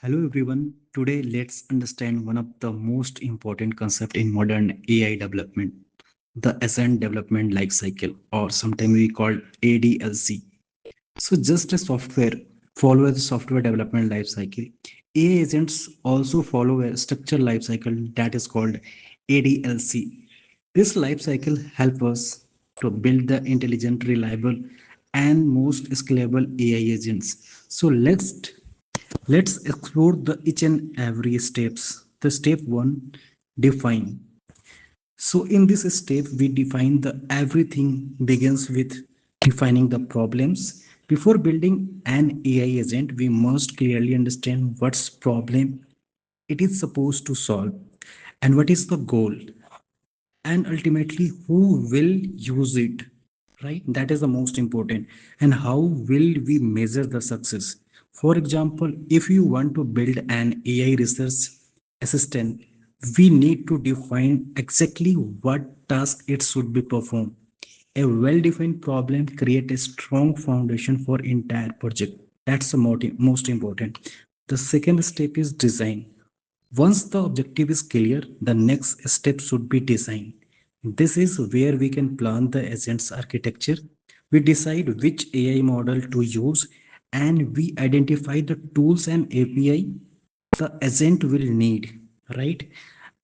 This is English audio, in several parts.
Hello everyone. Today let's understand one of the most important concept in modern AI development, the Agent Development Lifecycle, or sometimes we call ADLC. So just a software follow the software development lifecycle. AI agents also follow a structured lifecycle that is called ADLC. This lifecycle helps us to build the intelligent, reliable, and most scalable AI agents. So let's explore the each and every steps. The step one, define. So in this step, we define the everything begins with defining the problems. Before building an AI agent, we must clearly understand what's problem it is supposed to solve and what is the goal and ultimately who will use it, right? That is the most important. And how will we measure the success? For example, if you want to build an AI research assistant, we need to define exactly what task it should be performed. A well-defined problem create a strong foundation for entire project. That's the most important. The second step is design. Once the objective is clear, the next step should be design. This is where we can plan the agent's architecture. We decide which AI model to use and we identify the tools and API the agent will need, right?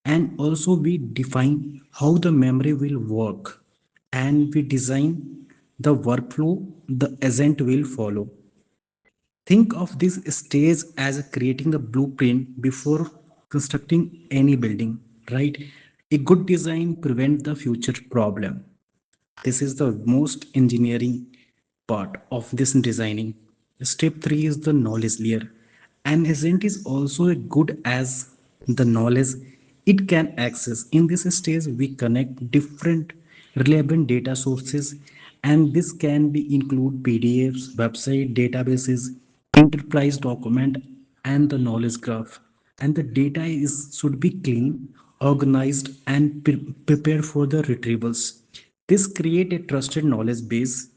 And also we define how the memory will work and we design the workflow the agent will follow. Think of this stage as creating a blueprint before constructing any building, right? A good design prevents the future problem. This is the most engineering part of this designing. Step 3 is the knowledge layer. An agent is also as good as the knowledge it can access. In this stage, we connect different relevant data sources, and this can be include PDFs, website, databases, enterprise document, and the knowledge graph. And the data is should be clean, organized, and prepared for the retrievals. This create a trusted knowledge base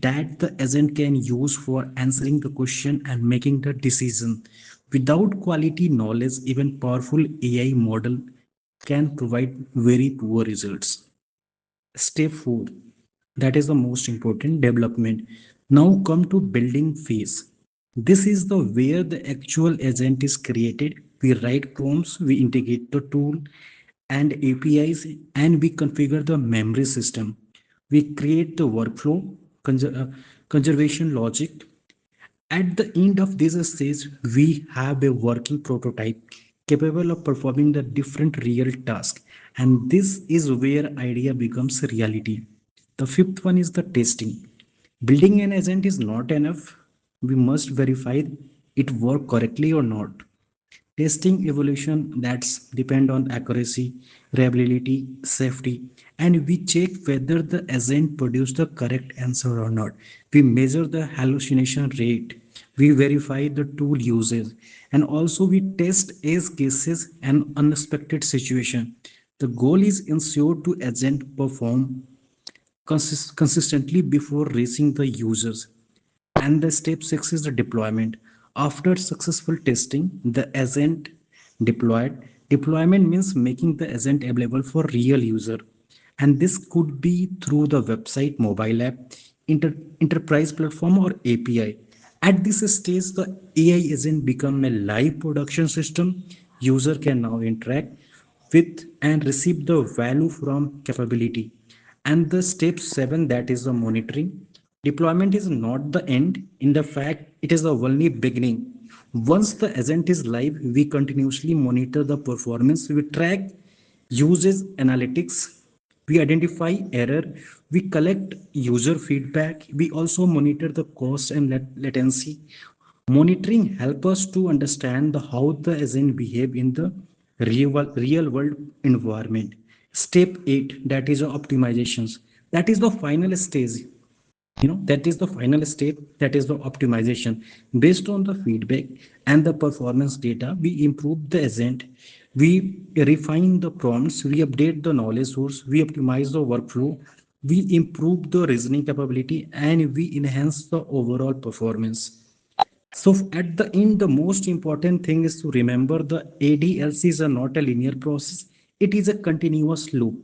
that the agent can use for answering the question and making the decision. Without quality knowledge, even powerful AI model can provide very poor results. Step 4, that is the most important, development. Now come to building phase. This is the where the actual agent is created. We write prompts, we integrate the tool and APIs, and we configure the memory system. We create the workflow, conservation logic. At the end of this stage, we have a working prototype capable of performing the different real tasks. And this is where idea becomes reality. The fifth one is the testing. Building an agent is not enough. We must verify it work correctly or not. Testing evolution that's depend on accuracy, reliability, safety, and we check whether the agent produced the correct answer or not. We measure the hallucination rate. We verify the tool usage, and also we test edge cases and unexpected situation. The goal is ensure to agent perform consistently before reaching the users. And the step 6 is the deployment. After successful testing, the agent deployed. Deployment means making the agent available for real user. And this could be through the website, mobile app, enterprise platform, or API. At this stage, the AI agent become a live production system. User can now interact with and receive the value from capability. And the step 7, that is the monitoring. Deployment is not the end. In the fact, it is the only beginning. Once the agent is live, we continuously monitor the performance. We track usage analytics, we identify error, we collect user feedback, we also monitor the cost and latency. Monitoring help us to understand how the agent behave in the real world environment. Step 8, that is the optimizations. That is the final stage. That is the final step, that is the optimization. Based on the feedback and the performance data, we improve the agent, we refine the prompts, we update the knowledge source, we optimize the workflow, we improve the reasoning capability, and we enhance the overall performance. So at the end, the most important thing is to remember the ADLCs are not a linear process. It is a continuous loop.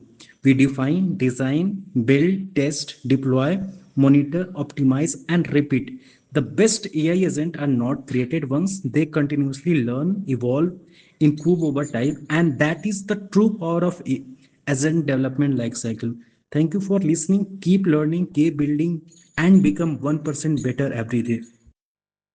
We define, design, build, test, deploy, monitor, optimize, and repeat. The best AI agents are not created once. They continuously learn, evolve, improve over time. And that is the true power of agent development lifecycle. Thank you for listening. Keep learning, keep building, and become 1% better every day.